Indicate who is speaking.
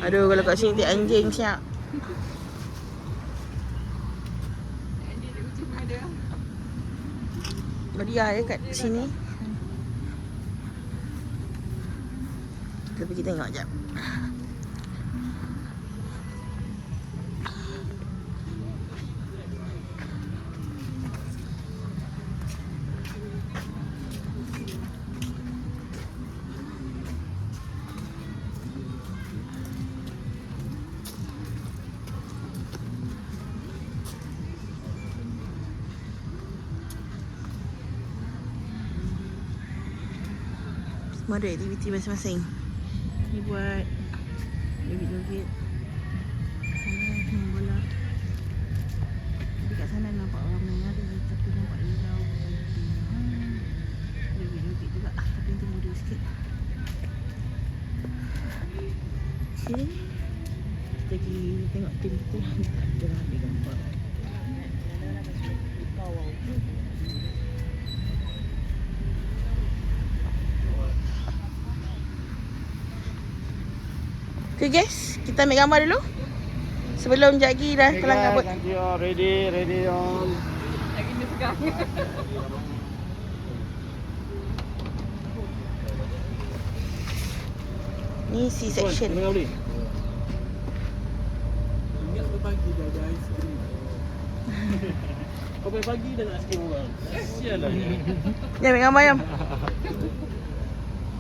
Speaker 1: Aduh, kalau kat sini tiap anjing siap. Meriah ya kat sini. Kita pergi tengok jap. Semua ada aktiviti masing-masing. Ni buat joget-joget. Sana main bola. Tapi kat sana nampak ramai ada, tapi nampak hijau. Joget-joget juga. Tapi tunggu dulu sikit. Okay. Kita pergi tengok tim kita. Kita nak ambil gambar. Okay guys, kita ambil gambar dulu. Sebelum Jackie dah kelang kabut.
Speaker 2: Thank you. Ready on.
Speaker 3: Lagi ni segang.
Speaker 1: Ni C-section.
Speaker 2: Ingat pagi dah guys. Kau pagi dah nak skip orang. Sialah.
Speaker 1: Ni ambil gambar Yam.